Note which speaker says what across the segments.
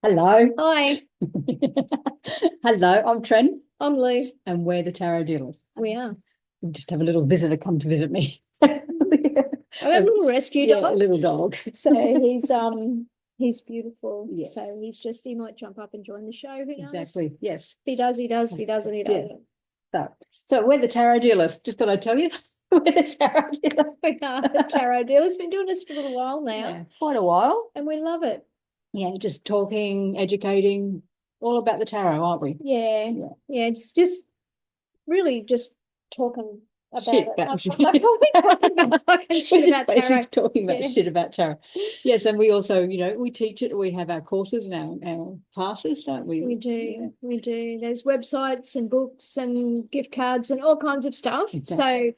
Speaker 1: Hello.
Speaker 2: Hi,
Speaker 1: Hello, I'm Tren,
Speaker 2: I'm Lou.
Speaker 1: and we're the tarot dealers.
Speaker 2: We are.
Speaker 1: We just have a little visitor come to visit me.
Speaker 2: I've got a little rescue
Speaker 1: Yeah, a
Speaker 2: dog.
Speaker 1: little dog.
Speaker 2: So he's beautiful.
Speaker 1: Yes,
Speaker 2: So he might jump up and join the show. Who knows?
Speaker 1: exactly. Yes.
Speaker 2: If he does, he does. If he doesn't, he
Speaker 1: Yes.
Speaker 2: doesn't.
Speaker 1: So we're the tarot dealers. Just thought I'd tell you. We're the tarot dealers.
Speaker 2: We are the tarot dealers. Been doing this for a little while now,
Speaker 1: Yeah, quite a while.
Speaker 2: and we love it.
Speaker 1: Yeah, just talking, educating, all about the tarot, aren't we?
Speaker 2: Yeah,
Speaker 1: Yeah.
Speaker 2: yeah. It's just really just talking about
Speaker 1: Shit
Speaker 2: it.
Speaker 1: about
Speaker 2: Talking
Speaker 1: we're
Speaker 2: shit
Speaker 1: just
Speaker 2: about
Speaker 1: basically
Speaker 2: tarot.
Speaker 1: talking about
Speaker 2: Yeah.
Speaker 1: shit about tarot. Yes, and we also, we teach it. We have our courses and our classes, don't we?
Speaker 2: We
Speaker 1: Yeah,
Speaker 2: do, we do. There's websites and books and gift cards and all kinds of stuff.
Speaker 1: exactly.
Speaker 2: So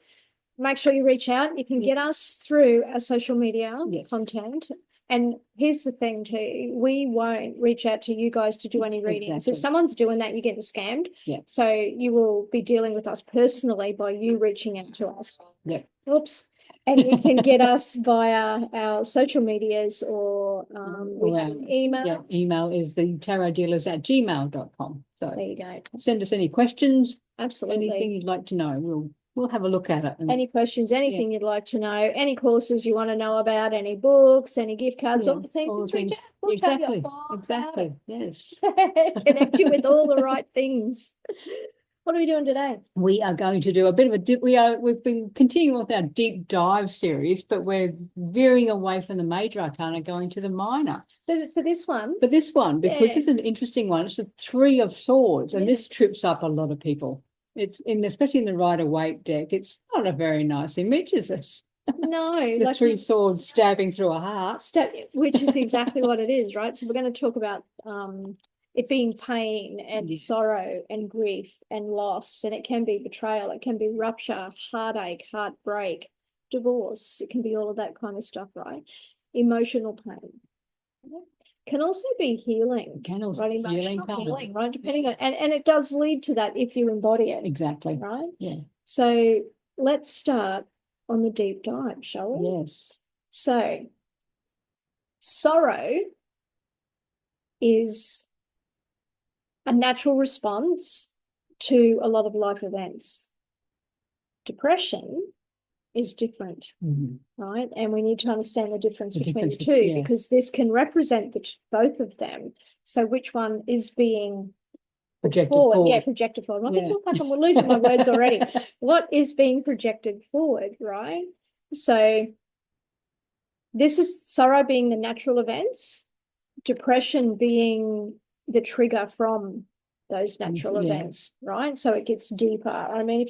Speaker 2: make sure you reach out. You can
Speaker 1: Yeah.
Speaker 2: get us through our social media
Speaker 1: Yes,
Speaker 2: content. And here's the thing too, we won't reach out to you guys to do any readings. If
Speaker 1: exactly.
Speaker 2: someone's doing that, you're getting scammed.
Speaker 1: Yeah,
Speaker 2: So you will be dealing with us personally by you reaching out to us.
Speaker 1: yeah.
Speaker 2: Oops. And you can get us via our social medias or we have
Speaker 1: Well,
Speaker 2: an email.
Speaker 1: yeah, email is the tarotdealers@gmail.com. So
Speaker 2: There you go.
Speaker 1: send us any questions,
Speaker 2: Absolutely.
Speaker 1: anything you'd like to know. We'll have a look at it.
Speaker 2: Any questions,
Speaker 1: yeah,
Speaker 2: anything you'd like to know, any courses you want to know about, any books, any gift cards,
Speaker 1: yeah,
Speaker 2: all the things,
Speaker 1: all the
Speaker 2: just reach
Speaker 1: things.
Speaker 2: out. We'll tell you
Speaker 1: Exactly,
Speaker 2: all about
Speaker 1: exactly. Yes.
Speaker 2: it. Connect you with all the right things. What are we doing today?
Speaker 1: We are going to do a bit of a dip. We've been continuing with our deep dive series, but we're veering away from the major arcana, going to the minor
Speaker 2: For this one,
Speaker 1: for this one, because
Speaker 2: yeah.
Speaker 1: it's an interesting one. It's the Three of Swords, and this
Speaker 2: Yes.
Speaker 1: trips up a lot of people. It's especially in the Rider-Waite deck. It's not a very nice image, is it?
Speaker 2: No,
Speaker 1: The
Speaker 2: like
Speaker 1: three swords stabbing through a heart.
Speaker 2: which is exactly what it is, right? So we're going to talk about it being pain and
Speaker 1: Yeah.
Speaker 2: sorrow and grief and loss, and it can be betrayal, it can be rupture, heartache, heartbreak, divorce. It can be all of that kind of stuff, right? Emotional pain can also be healing,
Speaker 1: Can also
Speaker 2: right?
Speaker 1: healing
Speaker 2: Emotional
Speaker 1: power.
Speaker 2: healing, right? Depending on, and it does lead to that if you embody it,
Speaker 1: Exactly.
Speaker 2: right?
Speaker 1: Yeah.
Speaker 2: So let's start on the deep dive, shall we?
Speaker 1: Yes.
Speaker 2: So sorrow is a natural response to a lot of life events. Depression is different, right? And we need to understand the difference between the two,
Speaker 1: yeah.
Speaker 2: because this can represent both of them. So which one is being
Speaker 1: projected
Speaker 2: forward? Yeah, projected forward.
Speaker 1: Yeah.
Speaker 2: I'm losing my words already. What is being projected forward, right? So this is sorrow being the natural events, depression being the trigger from those natural events, right? So it gets deeper. I mean,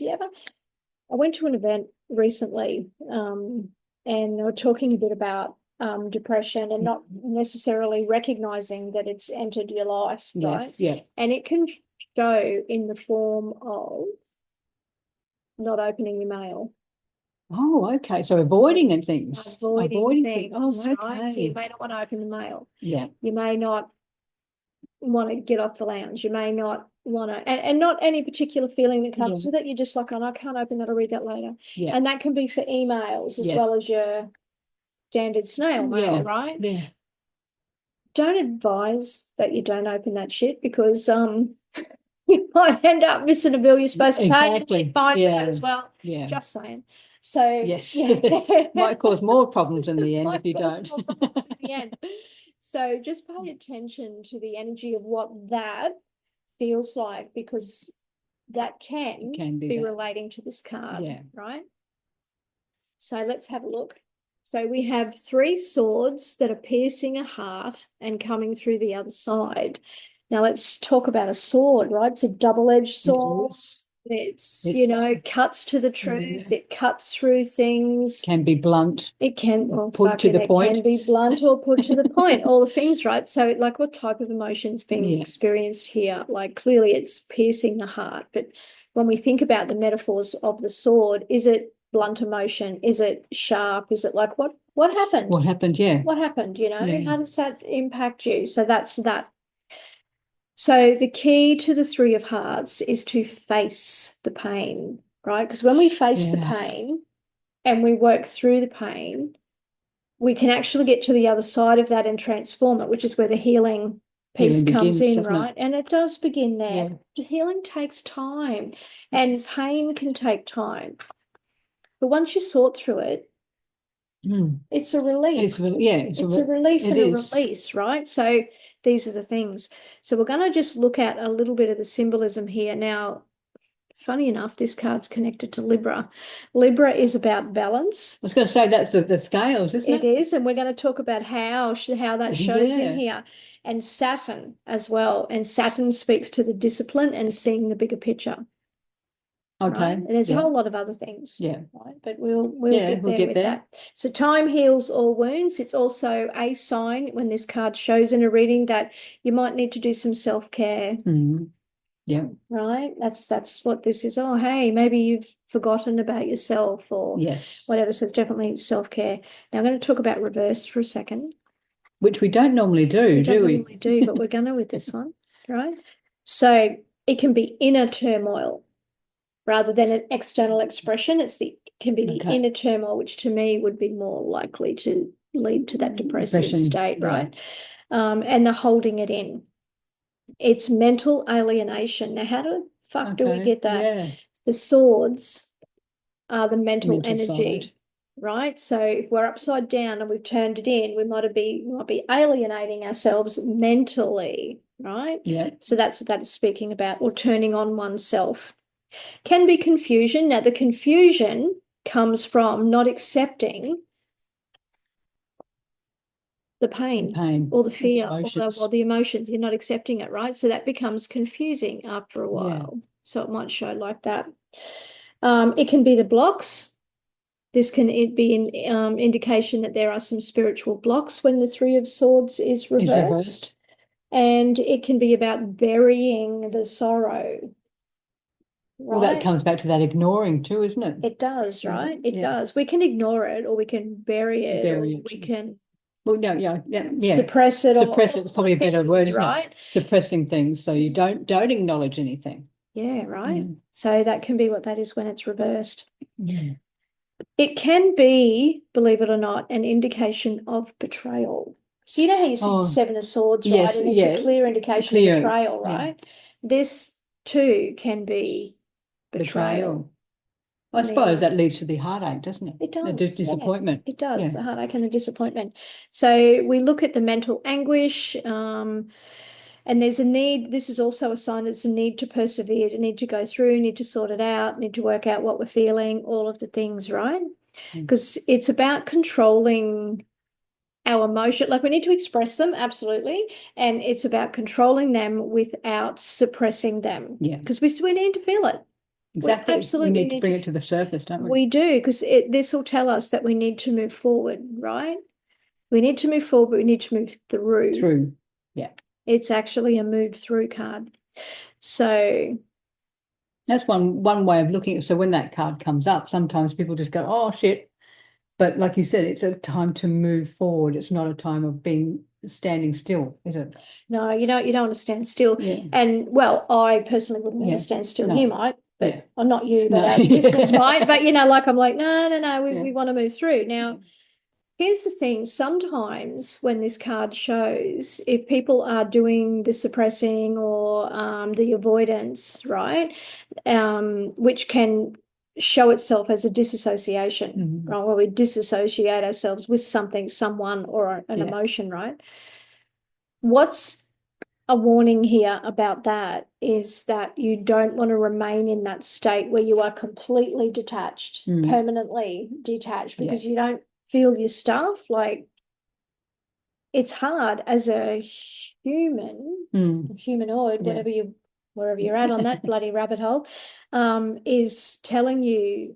Speaker 2: I went to an event recently, and they were talking a bit about depression and not necessarily recognizing that it's entered your life, right?
Speaker 1: Yeah.
Speaker 2: And it can show in the form of not opening your mail.
Speaker 1: Oh, okay. So avoiding and things.
Speaker 2: Avoiding things.
Speaker 1: Oh, okay.
Speaker 2: Right? So you may not want to open the mail.
Speaker 1: Yeah.
Speaker 2: You may not want to get off the lounge. You may not want to, and not any particular feeling that comes with it. You're just like, oh, I can't open that. I'll read that later.
Speaker 1: Yeah.
Speaker 2: And that can be for emails as well as your standard snail mail, right?
Speaker 1: Yeah.
Speaker 2: Don't advise that you don't open that shit, because you might end up missing a bill you're supposed to pay.
Speaker 1: Exactly.
Speaker 2: Fine with that as well.
Speaker 1: Yeah.
Speaker 2: Just saying. So
Speaker 1: yes, might cause more problems in the end if you don't.
Speaker 2: the end. So just pay attention to the energy of what that feels like, because that can be relating to this card, right? So let's have a look. So we have three swords that are piercing a heart and coming through the other side. Now let's talk about a sword, right? It's a double-edged sword. It's cuts to the truth. It cuts through things.
Speaker 1: Can be blunt.
Speaker 2: It can
Speaker 1: put to the point.
Speaker 2: It can be blunt or put to the point. All the things, right? So, like, what type of emotions being experienced here? Like, clearly, it's piercing the heart. But when we think about the metaphors of the sword, is it blunt emotion? Is it sharp? Is it like what happened?
Speaker 1: What happened? Yeah.
Speaker 2: What happened? How does that impact you? So that's that. So the key to the Three of Hearts is to face the pain, right? Because when we face the pain and we work through the pain, we can actually get to the other side of that and transform it, which is where the healing peace comes in, right? And it does begin there. Yeah. Healing takes time, and pain can take time. But once you sort through it, it's a relief. It's a relief and a release, right? So these are the things. So we're going to just look at a little bit of the symbolism here. Now, funny enough, this card's connected to Libra. Libra is about balance.
Speaker 1: I was going to say that's the scales, isn't it?
Speaker 2: It is, and we're going to talk about how that shows in here. And Saturn as well. And Saturn speaks to the discipline and seeing the bigger picture.
Speaker 1: Okay.
Speaker 2: Right? And there's a whole lot of other things.
Speaker 1: Yeah.
Speaker 2: Right. But we'll get there with that. So time heals all wounds. It's also a sign when this card shows in a reading that you might need to do some self-care.
Speaker 1: Yeah.
Speaker 2: Right. That's what this is. Oh, hey, maybe you've forgotten about yourself or whatever. So it's definitely self-care. Now I'm going to talk about reverse for a second.
Speaker 1: Which we don't normally do, do we?
Speaker 2: Normally do, but we're going to with this one. Right. So it can be inner turmoil rather than an external expression. It can be the inner turmoil, which to me would be more likely to lead to that depressive state, right? And the holding it in. It's mental alienation. Now, how the fuck do we get that? Yeah. The swords are the mental energy, side. Right? So if we're upside down and we've turned it in, we might be alienating ourselves mentally, right?
Speaker 1: Yeah.
Speaker 2: So that's what that is speaking about, or turning on oneself. Can be confusion. Now, the confusion comes from not accepting the pain or the fear or the emotions. You're not accepting it, right? So that becomes confusing after a while. Yeah. So it might show like that. It can be the blocks. This can be an indication that there are some spiritual blocks when the Three of Swords is reversed. And it can be about burying the sorrow.
Speaker 1: Right? Well, that comes back to that ignoring too, isn't it?
Speaker 2: It does, right? It does. We can ignore it, or we can bury it, or we can.
Speaker 1: Well, no,
Speaker 2: suppress it.
Speaker 1: Suppress it is probably a better word, right? Suppressing things, so you don't acknowledge anything.
Speaker 2: Yeah, right. So that can be what that is when it's reversed. It can be, believe it or not, an indication of betrayal. So you know how you see the Seven of Swords, right? And it's a clear indication of betrayal, right? This too can be betrayal.
Speaker 1: I suppose that leads to the heartache, doesn't it?
Speaker 2: It does.
Speaker 1: The disappointment.
Speaker 2: It does, the heartache and the disappointment. So we look at the mental anguish, and there's a need. This is also a sign there's a need to persevere, a need to go through, need to sort it out, need to work out what we're feeling, all of the things, right? Because it's about controlling our emotion. Like, we need to express them, absolutely. And it's about controlling them without suppressing them.
Speaker 1: Yeah.
Speaker 2: Because we need to feel it.
Speaker 1: Exactly. We absolutely need to bring it to the surface, don't we?
Speaker 2: We do, because this will tell us that we need to move forward, right? We need to move forward, but we need to move through.
Speaker 1: Through, yeah.
Speaker 2: It's actually a move through card. So
Speaker 1: that's one way of looking at it. So when that card comes up, sometimes people just go, oh, shit. But like you said, it's a time to move forward. It's not a time of standing still, is it?
Speaker 2: No, you don't want to stand still.
Speaker 1: Yeah.
Speaker 2: And, well, I personally wouldn't want to stand still. No. You might. But not you, but our listeners might. But, I'm like, no, we want to move through. Now, here's the thing. Sometimes when this card shows, if people are doing the suppressing or the avoidance, right, which can show itself as a disassociation, right, where we disassociate ourselves with something, someone, or an emotion, right? What's a warning here about that is that you don't want to remain in that state where you are completely detached, permanently detached, because you don't feel your stuff. Like, it's hard as a human, humanoid, wherever you're at on that bloody rabbit hole, is telling you,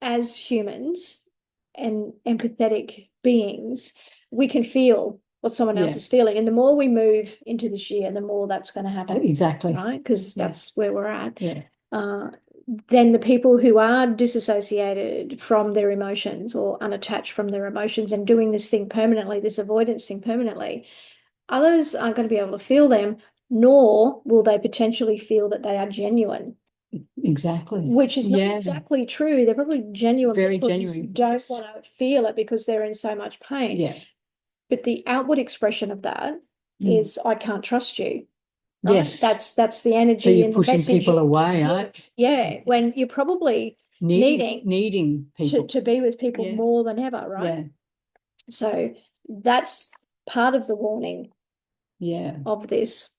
Speaker 2: as humans and empathetic beings, we can feel what someone else is feeling. And the more we move into this year, the more that's going to happen.
Speaker 1: Exactly.
Speaker 2: Right? Because that's where we're at.
Speaker 1: Yeah.
Speaker 2: Then the people who are disassociated from their emotions or unattached from their emotions and doing this thing permanently, this avoidance thing permanently, others aren't going to be able to feel them, nor will they potentially feel that they are genuine.
Speaker 1: Exactly.
Speaker 2: Which is not exactly true. They're probably genuine.
Speaker 1: Very
Speaker 2: people
Speaker 1: genuine.
Speaker 2: Just don't want to feel it because they're in so much pain.
Speaker 1: Yeah.
Speaker 2: But the outward expression of that is I can't trust you. Right?
Speaker 1: Yes.
Speaker 2: That's the energy. So
Speaker 1: you're pushing people away, right?
Speaker 2: Yeah, when you're probably needing people to be with people more than ever, right? Yeah. So that's part of the warning of this.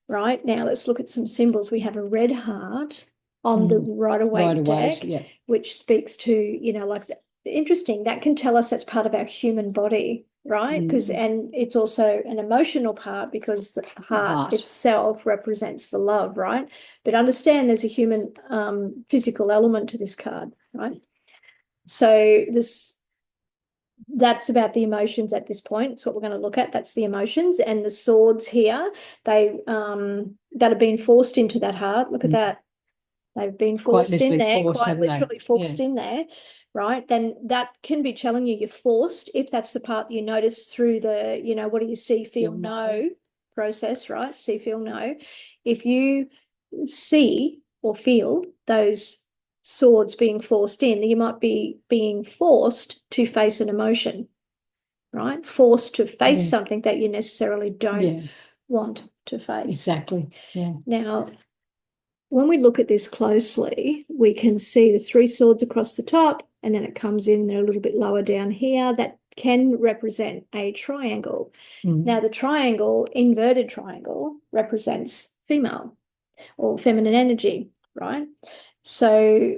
Speaker 2: Right, now let's look at some symbols. We have a red heart on the Rider-Waite deck, which speaks to, you know, like interesting, that can tell us that's part of our human body, right? Because and it's also an emotional part because the heart itself represents the love, right? But understand there's a human physical element to this card, right? So that's about the emotions at this point. It's what we're going to look at. That's the emotions. And the swords here, they that have been forced into that heart. Look at that. They've been forced in there, quite literally forced in there, right? Then that can be telling you you're forced, if that's the part you notice through the, you know, what do you see, feel, know process, right? See, feel, know. If you see or feel those swords being forced in, you might be being forced to face an emotion, right? Forced to face something that you necessarily don't want to face.
Speaker 1: Exactly. Yeah.
Speaker 2: Now, when we look at this closely, we can see the three swords across the top, and then it comes in there a little bit lower down here. That can represent a triangle. Now, the triangle, inverted triangle, represents female or feminine energy, right? So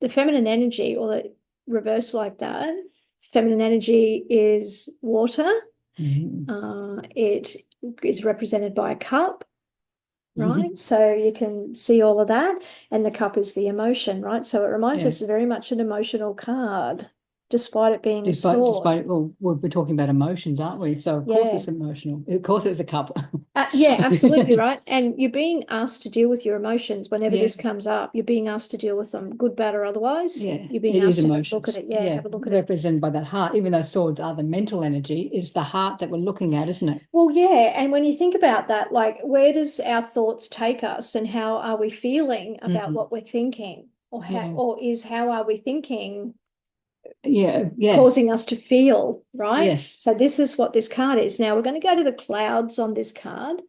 Speaker 2: the feminine energy, or the reverse like that, feminine energy is water. It is represented by a cup, right? So you can see all of that, and the cup is the emotion, right? So it reminds us very much an emotional card, despite it being a sword.
Speaker 1: Well, we're talking about emotions, aren't we? So of course it's emotional. Of course it's a cup.
Speaker 2: Yeah, absolutely, right. And you're being asked to deal with your emotions whenever this comes up. You're being asked to deal with them, good, bad, or otherwise.
Speaker 1: Yeah,
Speaker 2: you're being asked to have a look at it. Have a look at it.
Speaker 1: Represented by that heart, even though swords are the mental energy, it's the heart that we're looking at, isn't it?
Speaker 2: Well, yeah. And when you think about that, like, where does our thoughts take us, and how are we feeling about what we're thinking, or how are we thinking causing us to feel, right?
Speaker 1: Yes.
Speaker 2: So this is what this card is. Now we're going to go to the clouds on this card.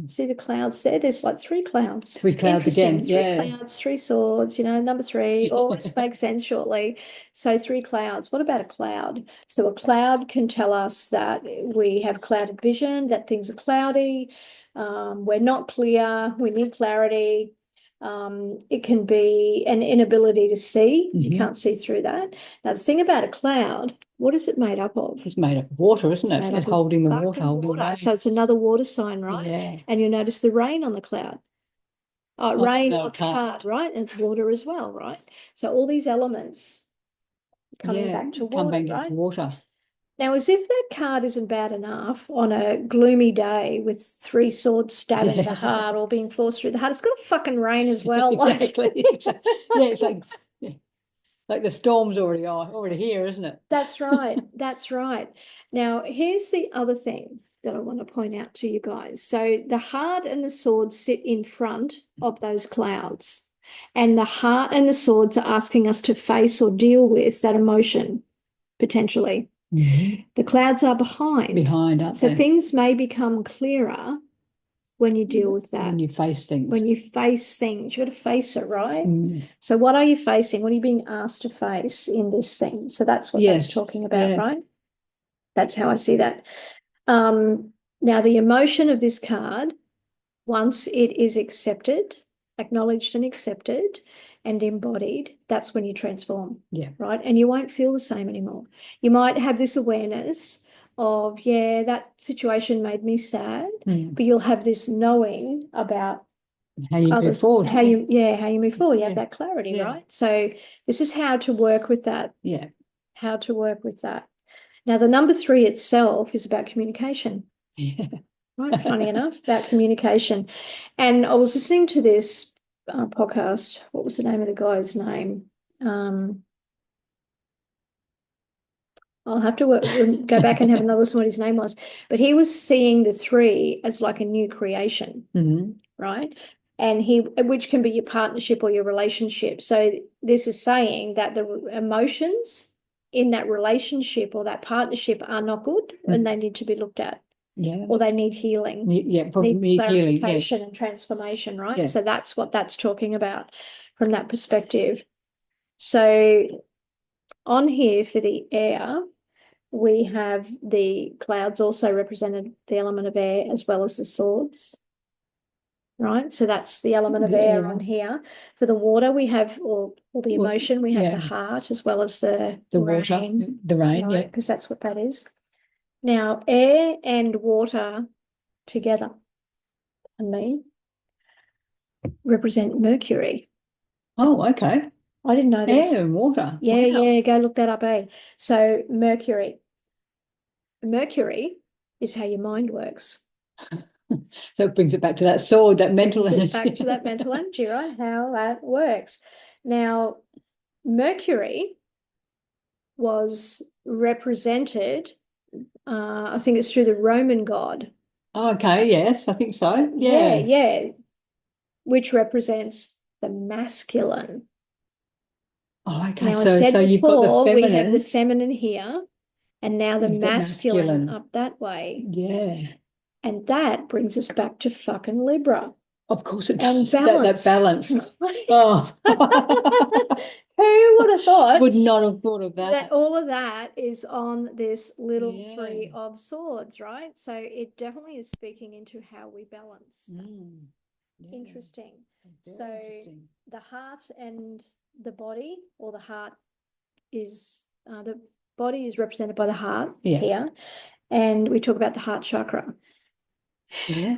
Speaker 2: See the clouds there? There's like three clouds.
Speaker 1: Three clouds again.
Speaker 2: Three clouds, three swords, you know, number three always makes sense shortly. So three clouds. What about a cloud? So a cloud can tell us that we have clouded vision, that things are cloudy, we're not clear, we need clarity. It can be an inability to see. You can't see through that. Now, the thing about a cloud, what is it made up of?
Speaker 1: It's made of water, isn't it? And holding the water, holding water.
Speaker 2: So it's another water sign, right?
Speaker 1: Yeah.
Speaker 2: And you'll notice the rain on the cloud. Rain on the card, right? And water as well, right? So all these elements coming back to water, right?
Speaker 1: Water.
Speaker 2: Now, as if that card isn't bad enough, on a gloomy day with three swords stabbing the heart or being forced through the heart, it's got to fucking rain as well.
Speaker 1: Exactly. It's like the storm's already here, isn't it?
Speaker 2: That's right. That's right. Now, here's the other thing that I want to point out to you guys. So the heart and the sword sit in front of those clouds, and the heart and the swords are asking us to face or deal with that emotion, potentially. The clouds are behind,
Speaker 1: aren't they?
Speaker 2: So things may become clearer when you deal with that.
Speaker 1: When you face things.
Speaker 2: When you face things, you've got to face it, right? So what are you facing? What are you being asked to face in this thing? So that's what that's talking about, right? That's how I see that. Now, the emotion of this card, once it is accepted, acknowledged and accepted and embodied, that's when you transform.
Speaker 1: Yeah.
Speaker 2: Right? And you won't feel the same anymore. You might have this awareness of, that situation made me sad, but you'll have this knowing about
Speaker 1: how you move forward.
Speaker 2: How you move forward. You have that clarity, right? So this is how to work with that.
Speaker 1: Yeah.
Speaker 2: How to work with that. Now, the number 3 itself is about communication.
Speaker 1: Yeah.
Speaker 2: Right, funny enough, about communication. And I was listening to this podcast. What was the name of the guy's name? I'll have to go back and have another listen what his name was. But he was seeing the 3 as like a new creation, right? And which can be your partnership or your relationship. So this is saying that the emotions in that relationship or that partnership are not good and they need to be looked at.
Speaker 1: Yeah.
Speaker 2: Or they need healing.
Speaker 1: Yeah, probably
Speaker 2: need
Speaker 1: clarification
Speaker 2: and transformation, right?
Speaker 1: Yeah.
Speaker 2: So that's what that's talking about from that perspective. So on here for the air, we have the clouds also represented the element of air as well as the swords. Right, so that's the element of air on here. For the water, we have or the emotion, we have the heart as well as the
Speaker 1: water,
Speaker 2: rain.
Speaker 1: the rain,
Speaker 2: right? Because that's what that is. Now, air and water together, and me, represent Mercury.
Speaker 1: Oh, okay.
Speaker 2: I didn't know this.
Speaker 1: Air and water.
Speaker 2: Yeah, wow. Yeah, go look that up, eh? So Mercury is how your mind works.
Speaker 1: So it brings it back to that sword, that mental energy.
Speaker 2: Back to that mental energy, right? How that works. Now, Mercury was represented, I think it's through the Roman god.
Speaker 1: Okay, yes, I think so.
Speaker 2: Yeah, which represents the masculine.
Speaker 1: Oh, okay.
Speaker 2: Now, as said
Speaker 1: you've got the feminine.
Speaker 2: We have the feminine here, and now the masculine up that way.
Speaker 1: Yeah.
Speaker 2: And that brings us back to fucking Libra.
Speaker 1: Of course it does.
Speaker 2: And balance.
Speaker 1: That balance. Oh.
Speaker 2: Who would have thought?
Speaker 1: Would not have thought of that.
Speaker 2: That all of that is on this little three of swords, right? So it definitely is speaking into how we balance. Interesting. Interesting. The heart and the body, or the heart is the body is represented by the heart here, and we talk about the heart chakra.
Speaker 1: Yeah.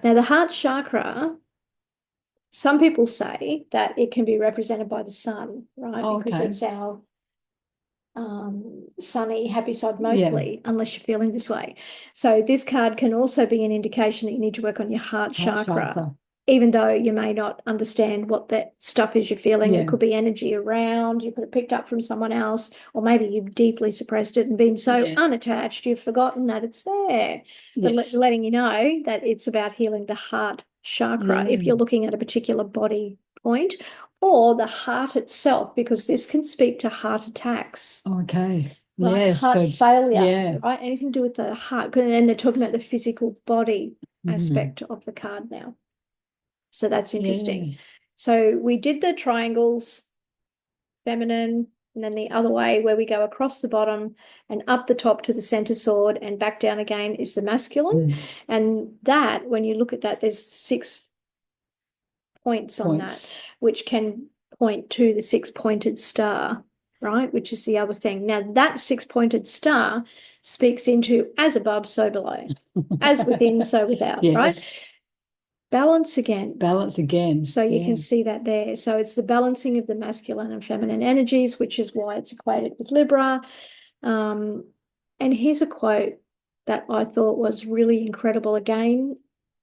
Speaker 2: Now, the heart chakra, some people say that it can be represented by the sun, right? Because it's our sunny, happy side mostly, unless you're feeling this way. So this card can also be an indication that you need to work on your heart chakra. Even though you may not understand what that stuff is you're feeling. It could be energy around, you could have picked up from someone else, or maybe you've deeply suppressed it and been so unattached you've forgotten that it's there. But letting you know that it's about healing the heart chakra if you're looking at a particular body point, or the heart itself, because this can speak to heart attacks.
Speaker 1: Okay.
Speaker 2: Right? Yes. Heart failure, right? Anything to do with the heart. And they're talking about the physical body aspect of the card now. So that's interesting. So we did the triangles, feminine, and then the other way where we go across the bottom and up the top to the center sword and back down again is the masculine. And that, when you look at that, there's 6 points on that, which can point to the 6-pointed star, right? Which is the other thing. Now, that 6-pointed star speaks into as above, so below, as within, so without, right? Balance again.
Speaker 1: Balance again.
Speaker 2: So you can see that there. So it's the balancing of the masculine and feminine energies, which is why it's equated with Libra. And here's a quote that I thought was really incredible. Again,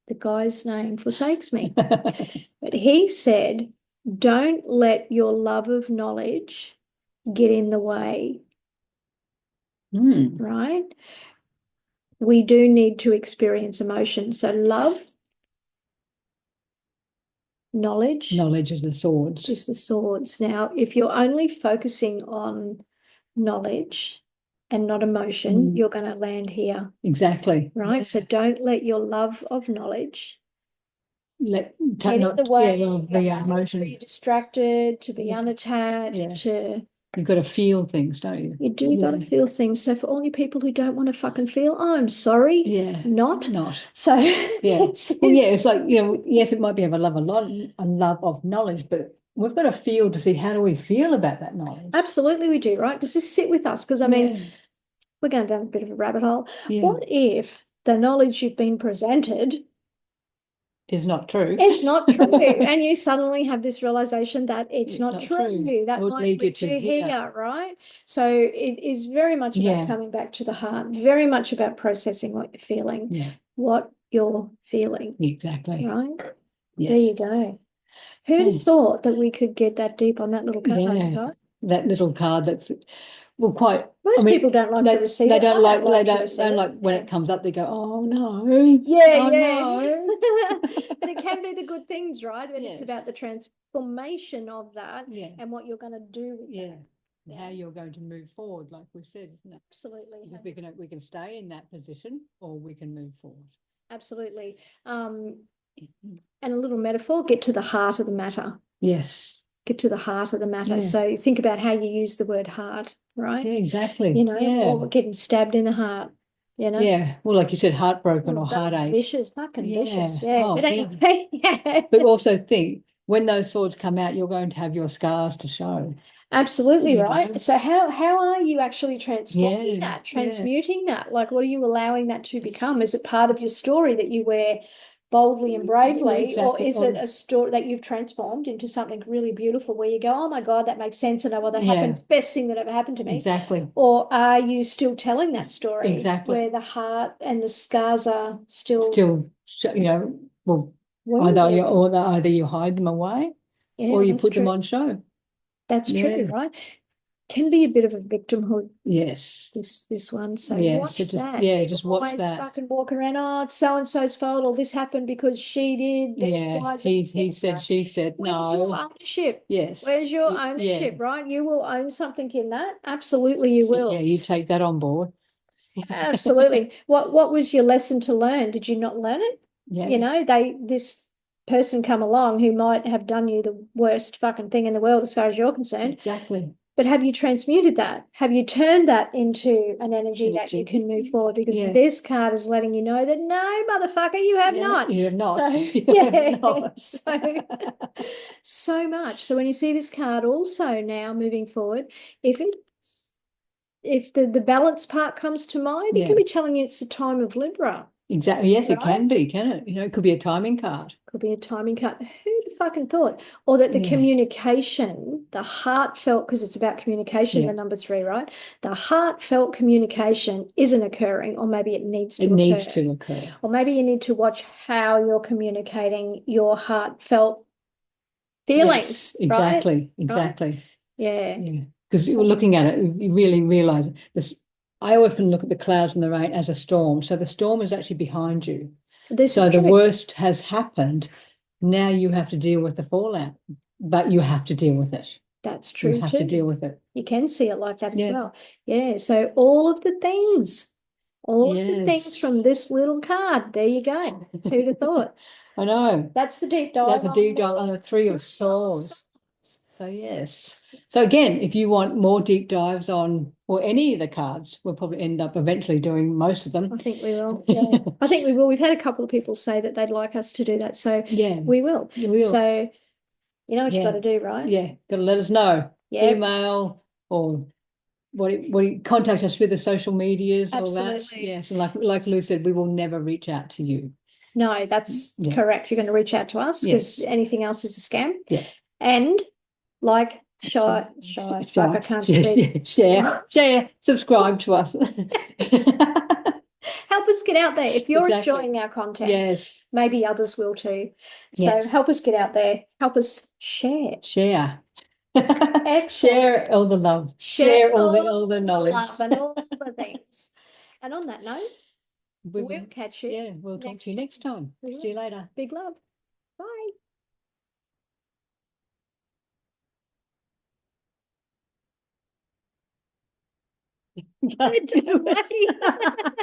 Speaker 2: the guy's name forsakes me. But he said, don't let your love of knowledge get in the way. Right? We do need to experience emotion. So love, knowledge
Speaker 1: is the swords.
Speaker 2: Now, if you're only focusing on knowledge and not emotion, you're going to land here.
Speaker 1: Exactly.
Speaker 2: Right? So don't let your love of knowledge
Speaker 1: get
Speaker 2: in the way of
Speaker 1: the emotion.
Speaker 2: To be distracted, to be unattached, to...
Speaker 1: You've got to feel things, don't you?
Speaker 2: You do got to feel things. So for all you people who don't want to fucking feel, I'm sorry. Not. So
Speaker 1: it's like, yes, it might be a love of knowledge, but we've got to feel to see how do we feel about that knowledge.
Speaker 2: Absolutely we do, right? Does this sit with us? Because I mean, we're going down a bit of a rabbit hole. What if the knowledge you've been presented
Speaker 1: is not true?
Speaker 2: It's not true. And you suddenly have this realization that it's not true. That might lead you to here, right? So it is very much about coming back to the heart, very much about processing what you're feeling, what you're feeling.
Speaker 1: Exactly.
Speaker 2: Right? Yes. There you go. Who'd have thought that we could get that deep on that little card? Right?
Speaker 1: That little card that's... Well,
Speaker 2: most people don't like to receive it.
Speaker 1: They don't like when it comes up, they go, oh no.
Speaker 2: No. But it can be the good things, right? But it's about the transformation of that and what you're going to do with that.
Speaker 1: how you're going to move forward, like we said, isn't it?
Speaker 2: Absolutely.
Speaker 1: We can stay in that position or we can move forward.
Speaker 2: Absolutely. And a little metaphor, get to the heart of the matter.
Speaker 1: Yes.
Speaker 2: Get to the heart of the matter. Yeah. So think about how you use the word heart, right?
Speaker 1: Yeah, exactly.
Speaker 2: Or getting stabbed in the heart.
Speaker 1: Yeah. Well, like you said, heartbroken or heartache.
Speaker 2: Vicious, fucking vicious. Yeah.
Speaker 1: Oh,
Speaker 2: but anyway, yeah.
Speaker 1: But also think when those swords come out, you're going to have your scars to show.
Speaker 2: Absolutely right. So how are you actually transforming that, transmuting that? Like, what are you allowing that to become? Is it part of your story that you wear boldly and bravely, or is it a story that you've transformed into something really beautiful where you go, oh my God, that makes sense, and what that happened, best thing that ever happened to me.
Speaker 1: Exactly.
Speaker 2: Or are you still telling that story?
Speaker 1: Exactly.
Speaker 2: Where the heart and the scars are still,
Speaker 1: well, either you hide them away or you put them on show.
Speaker 2: That's true, right? Can be a bit of a victimhood.
Speaker 1: Yes.
Speaker 2: This one. So
Speaker 1: watch that. Yeah, just watch that.
Speaker 2: Fucking walk around, oh, it's so and so's fault, or this happened because she did.
Speaker 1: He said, she said.
Speaker 2: Where's your ownership?
Speaker 1: Yes.
Speaker 2: Where's your ownership, right? You will own something in that. Absolutely, you will.
Speaker 1: Yeah, you take that on board.
Speaker 2: Absolutely. What was your lesson to learn? Did you not learn it?
Speaker 1: Yeah.
Speaker 2: This person come along who might have done you the worst fucking thing in the world as far as you're concerned.
Speaker 1: Exactly.
Speaker 2: But have you transmuted that? Have you turned that into an energy that you can move forward? Because this card is letting you know that no, motherfucker, you have not.
Speaker 1: You have not.
Speaker 2: So much. So when you see this card also now moving forward, if the balance part comes to mind, it can be telling you it's the time of Libra.
Speaker 1: Exactly. Yes, it can be, can it? It could be a timing card.
Speaker 2: Could be a timing card. Who'd fucking thought? Or that the communication, the heartfelt, because it's about communication, the number 3, right? The heartfelt communication isn't occurring, or maybe it needs to occur. It needs to occur. Or maybe you need to watch how you're communicating your heartfelt feelings.
Speaker 1: Yes, exactly.
Speaker 2: Right?
Speaker 1: Exactly.
Speaker 2: Yeah.
Speaker 1: Because you're looking at it, you really realize this. I often look at the clouds and the rain as a storm. So the storm is actually behind you. So the worst has happened. Now you have to deal with the fallout, but you have to deal with it.
Speaker 2: That's true.
Speaker 1: You have to deal with it.
Speaker 2: You can see it like that as well. Yeah. So all of the things from this little card. There you go. Who'd have thought?
Speaker 1: I know.
Speaker 2: That's the deep dive.
Speaker 1: That's a deep dive on the 3 of Swords. So yes. So again, if you want more deep dives on or any of the cards, we'll probably end up eventually doing most of them.
Speaker 2: I think we will. Yeah. I think we will. We've had a couple of people say that they'd like us to do that. So we will. So you know what you've got to do, right?
Speaker 1: Yeah. Got to let us know. Email or contact us with the social medias.
Speaker 2: Absolutely.
Speaker 1: All that. Yes. And like Lou said, we will never reach out to you.
Speaker 2: No, that's correct. You're going to reach out to us because anything else is a scam. Yeah. And share,
Speaker 1: subscribe to us.
Speaker 2: Help us get out there. If you're enjoying our content, maybe others will too. So help us get out there. Help us share.
Speaker 1: Share all the love. Share all the knowledge.
Speaker 2: Love and all the things. And on that note, we'll catch you.
Speaker 1: Yeah, we'll talk to you next time. See you later.
Speaker 2: Big love. Bye.